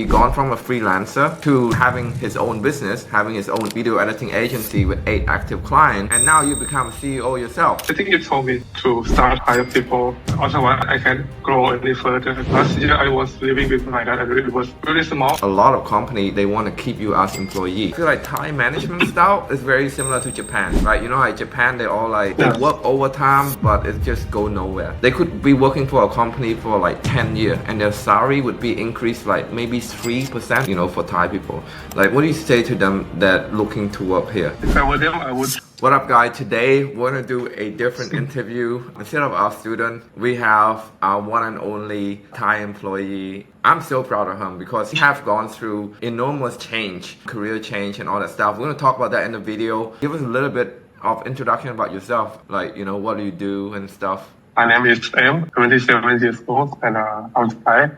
He gone from a freelancer to having his own business, having his own video editing agency with 8 active clients, and now you become a CEO yourself. I think you told me to start hire people. Otherwise, I can't grow any further. Last year, I was living with my dad, and it was really small. A lot of companies, they want to keep you as employee. I feel like Thai management style is very similar to Japan, right? You know, like Japan, they all like they work overtime, but it just go nowhere. They could be working for a company for like 10 years, and their salary would be increased like maybe 3%, you know, for Thai people. Like, what do you say to them that looking to work here? If I were them, I would. What up, guys? Today we're gonna do a different interview. Instead of our student, we have our one and only Thai employee. I'm so proud of him because he have gone through enormous change, career change and all that stuff. We're gonna talk about that in the video. Give us a little bit of introduction about yourself, like, you know, what do you do and stuff. My name is M, 27 years old, and I'm Thai.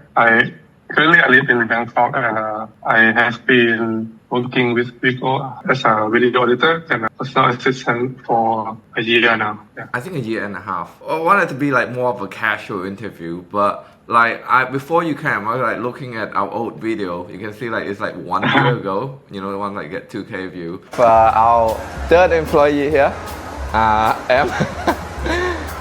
Currently, I live in Bangkok, and I have been working with people as a video editor and a personal assistant for a year now. Yeah. I think a year and a half. I wanted to be like more of a casual interview, but like before you came, I was like looking at our old video. You can see like it's like 1 year ago. You know, the one like get 2K view. For our third employee here, M.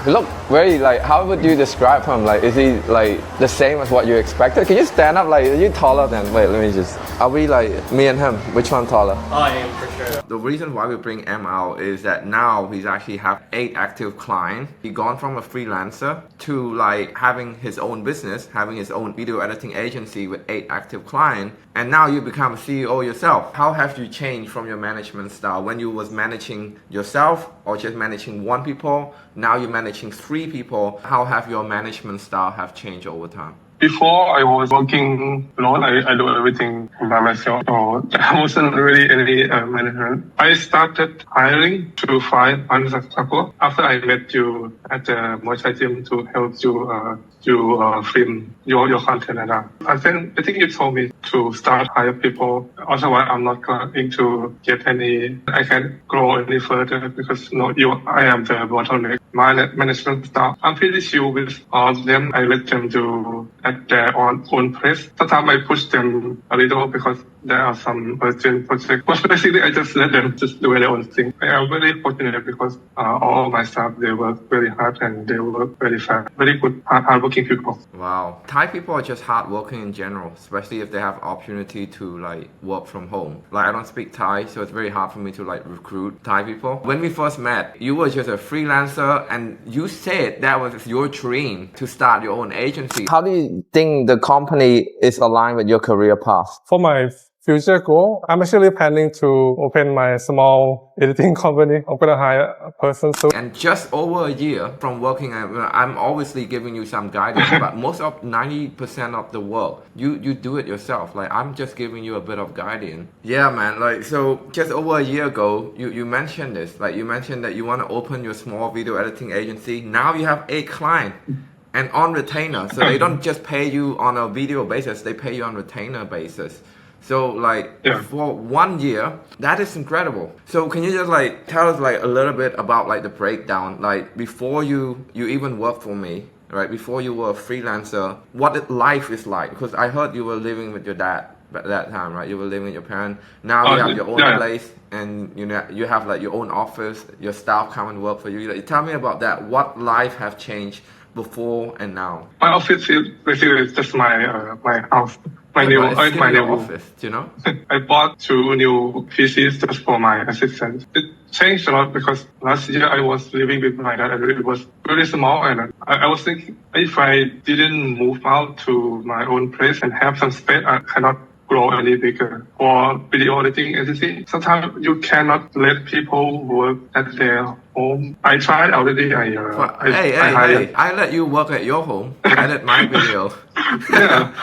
Look very like, how would you describe him? Like, is he like the same as what you expected? Can you stand up? Like, are you taller than, wait, let me just, are we like, me and him, which one taller? I am for sure. The reason why we bring M out is that now he's actually have 8 active clients. He gone from a freelancer to like having his own business, having his own video editing agency with 8 active clients. And now you become a CEO yourself. How have you changed from your management style when you was managing yourself or just managing 1 people? Now you're managing 3 people. How have your management style have changed over time? Before I was working alone, I do everything by myself. So there wasn't really any management. I started hiring to find couple after I met you at the Muay Thai gym to help you film your content. And I think you told me to start hire people. Otherwise, I'm not going to get any. I can't grow any further because I am the bottleneck. My management staff, I'm pretty sure with all of them, I let them do at their own pace. Sometimes I push them a little because there are some urgent projects. But basically, I just let them just do their own thing. I am very fortunate because all my staff, they work very hard and they work very fast. Very good, hardworking people. Wow. Thai people are just hardworking in general, especially if they have opportunity to like work from home. Like, I don't speak Thai, so it's very hard for me to like recruit Thai people. When we first met, you were just a freelancer and you said that was your dream to start your own agency. How do you think the company is aligned with your career path? For my future goal, I'm actually planning to open my small editing company. I'm gonna hire a person soon. And just over a year from working, I'm obviously giving you some guidance, but most of 90% of the work, you do it yourself. Like, I'm just giving you a bit of guidance. Yeah, man. Like, so just over a year ago, you mentioned this. Like, you mentioned that you want to open your small video editing agency. Now you have 8 clients. And on retainer, so they don't just pay you on a video basis, they pay you on retainer basis. So like for 1 year, that is incredible. So can you just like tell us like a little bit about like the breakdown, like before you even worked for me, right? Before you were a freelancer, what life is like? Because I heard you were living with your dad at that time, right? You were living with your parents. Now you have your own place and you have like your own office, your staff come and work for you. Like, tell me about that. What life have changed before and now? My office is basically just my house. My new office, you know? I bought 2 new PCs just for my assistant. It changed a lot because last year I was living with my dad and it was really small, and I was thinking if I didn't move out to my own place and have some space, I cannot grow any bigger. For video editing agency, sometimes you cannot let people work at their home. I tried already. I let you work at your home. Edit my video. Yeah,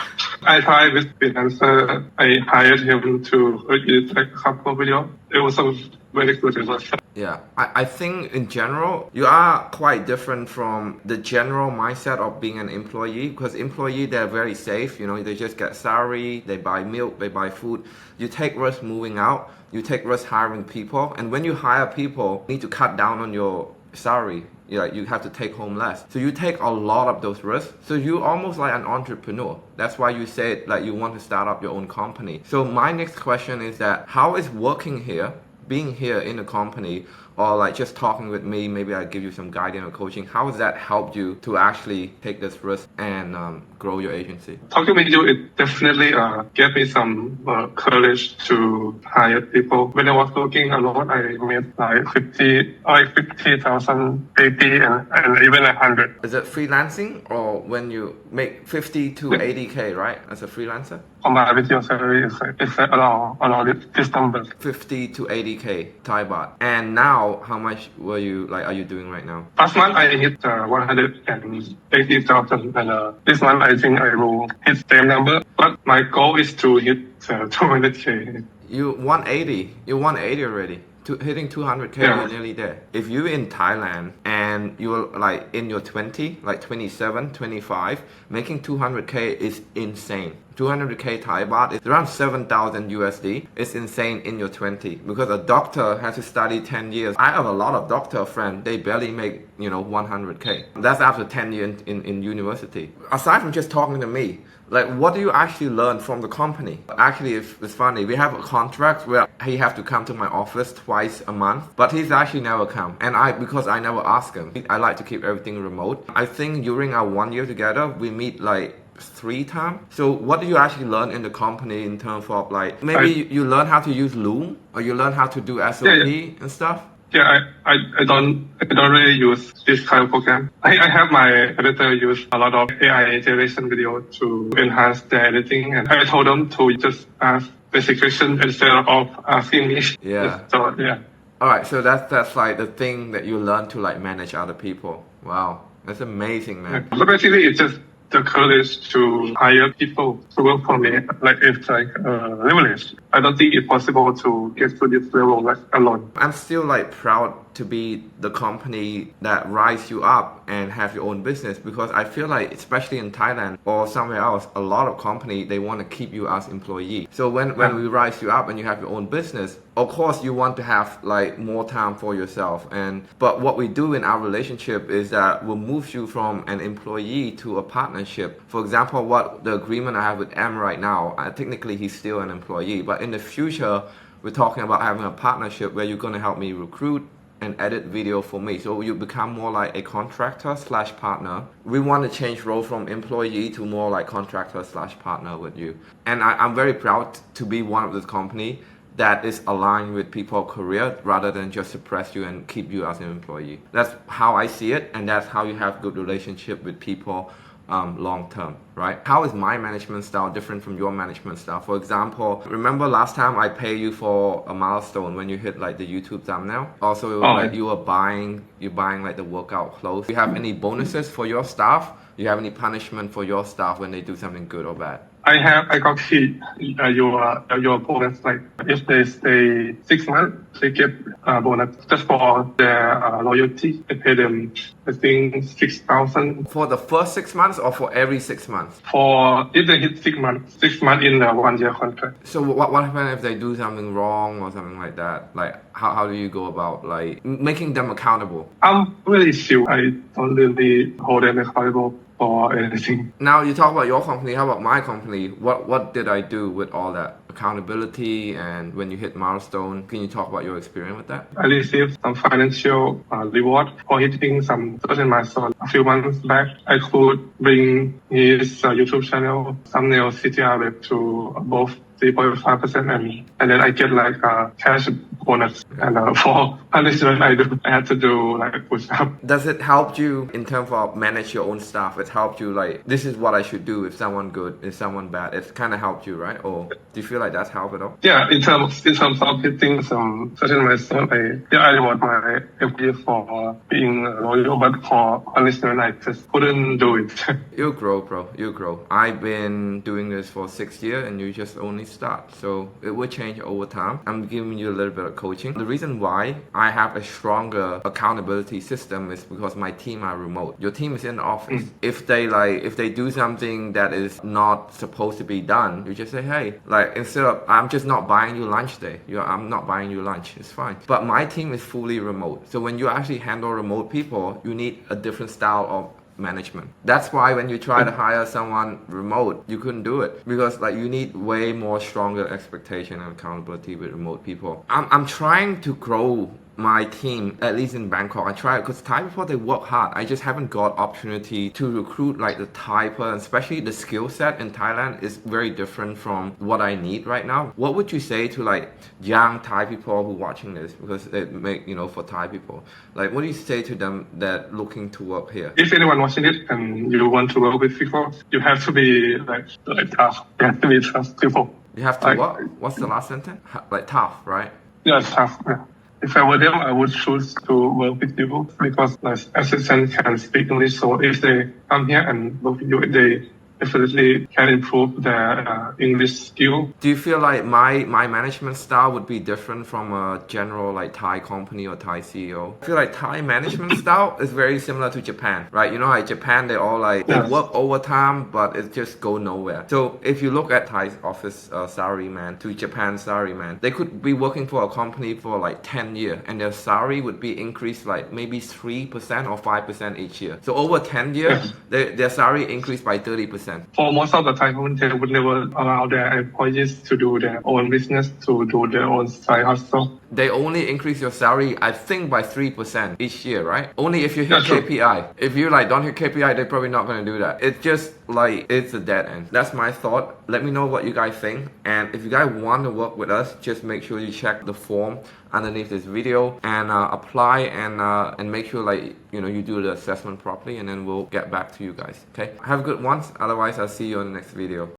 I tried with freelancer. I hired him to edit a couple of videos. It was a very good result. Yeah, I think in general, you are quite different from the general mindset of being an employee, because employee, they're very safe. You know, they just get salary, they buy milk, they buy food. You take risk moving out, you take risk hiring people. And when you hire people, you need to cut down on your salary. You have to take home less. So you take a lot of those risks. So you're almost like an entrepreneur. That's why you said like you want to start up your own company. So my next question is that how is working here, being here in the company, or like just talking with me, maybe I give you some guidance or coaching, how has that helped you to actually take this risk and grow your agency? Talking with you, it definitely gave me some courage to hire people. When I was working alone, I made like 50,000 AP and even 100. Is it freelancing or when you make 50 to 80K, right? As a freelancer? Combined with your salary, it's around this number. 50 to 80K Thai baht. And now, how much are you doing right now? Last month I hit 180,000, and this month I think I will hit same number. But my goal is to hit 200K. You're 180 already. Hitting 200K, Yeah. You're nearly there. If you're in Thailand and you're like in your 20, like 27, 25, making 200K is insane. 200K Thai baht is around 7,000 USD. It's insane in your 20 because a doctor has to study 10 years. I have a lot of doctor friends. They barely make, 100K. That's after 10 years in university. Aside from just talking to me, like, what do you actually learn from the company? Actually, it's funny. We have a contract where he have to come to my office twice a month, but he's actually never come. And because I never ask him. I like to keep everything remote. I think during our 1 year together, we meet like 3 times. So what do you actually learn in the company in terms of like, maybe you learn how to use Loom or you learn how to do SOP and stuff? Yeah, I don't really use this kind of program. I have my editor use a lot of AI generation video to enhance the editing, and I told them to just ask basic question instead of asking me. Yeah. So yeah. All right, so that's like the thing that you learn to like manage other people. Wow, that's amazing, man. But basically, it's just the courage to hire people to work for me. Like it's like privilege. I don't think it's possible to get to this level like alone. I'm still like proud to be the company that rise you up and have your own business because I feel like especially in Thailand or somewhere else, a lot of company they want to keep you as employee. So when we rise you up and you have your own business, of course you want to have like more time for yourself. But what we do in our relationship is that we'll move you from an employee to a partnership. For example, what the agreement I have with M right now, technically he's still an employee, but in the future we're talking about having a partnership where you're going to help me recruit and edit video for me. So you become more like a contractor / partner. We want to change role from employee to more like contractor / partner with you. And I'm very proud to be one of this company that is aligned with people's career rather than just suppress you and keep you as an employee. That's how I see it, and that's how you have good relationship with people long term, right? How is my management style different from your management style? For example, remember last time I pay you for a milestone when you hit like the YouTube thumbnail? Also, it was like you're buying like the workout clothes. Do you have any bonuses for your staff? Do you have any punishment for your staff when they do something good or bad? I got your bonus. Like if they stay 6 months, they get a bonus just for their loyalty. I pay them, I think 6,000 for the first 6 months or for every 6 months. For if they hit 6 months, 6 months in a 1 year contract. So what happens if they do something wrong or something like that? Like how do you go about like making them accountable? I'm really chill. I don't really hold them accountable or anything. Now you talk about your company. How about my company? What did I do with all that accountability and when you hit milestone? Can you talk about your experience with that? I received some financial reward for hitting some certain milestone. A few months back, I could bring his YouTube channel thumbnail CTR rate to above 3.5%, and then I get like a cash bonus. And for punishment, I had to do like push up. Does it help you in terms of manage your own staff? It helped you like this is what I should do if someone good, if someone bad. It's kind of helped you, right? Or do you feel like that's helped at all? Yeah, in terms of hitting some certain milestone, I reward my employee for being loyal, but for punishment, I just couldn't do it. You'll grow, bro. You'll grow. I've been doing this for 6 years, and you just only start. So it will change over time. I'm giving you a little bit of coaching. The reason why I have a stronger accountability system is because my team are remote. Your team is in the office. If they do something that is not supposed to be done, you just say, hey, like instead of I'm just not buying you lunch day. I'm not buying you lunch. It's fine. But my team is fully remote. So when you actually handle remote people, you need a different style of management. That's why when you try to hire someone remote, you couldn't do it because like you need way more stronger expectation and accountability with remote people. I'm trying to grow my team, at least in Bangkok. I try because Thai people, they work hard. I just haven't got opportunity to recruit like the Thai person, especially the skill set in Thailand is very different from what I need right now. What would you say to like young Thai people who watching this because they make, for Thai people, like what do you say to them that looking to work here? If anyone watching it and you want to work with people, you have to be like tough. You have to be tough people. You have to like, what? What's the last sentence? Like tough, right? Yeah, tough. Yeah. If I were them, I would choose to work with you because like, assistants can speak English. So if they come here and work with you, they definitely can improve their English skill. Do you feel like my management style would be different from a general like Thai company or Thai CEO? I feel like Thai management style is very similar to Japan, right? Like Japan, they all like they work overtime, but it just go nowhere. So if you look at Thai office salaryman to Japan salaryman, they could be working for a company for like 10 years and their salary would be increased like maybe 3% or 5% each year. So over 10 years, their salary increased by 30%. For most of the Thai companies, they would never allow their employees to do their own business, to do their own side hustle. They only increase your salary, I think, by 3% each year, right? Only if you hit KPI. If you like don't hit KPI, they're probably not going to do that. It's just like, it's a dead end. That's my thought. Let me know what you guys think. And if you guys want to work with us, just make sure you check the form underneath this video and apply and make sure like, you do the assessment properly and then we'll get back to you guys. Okay? Have a good one. Otherwise, I'll see you on the next video.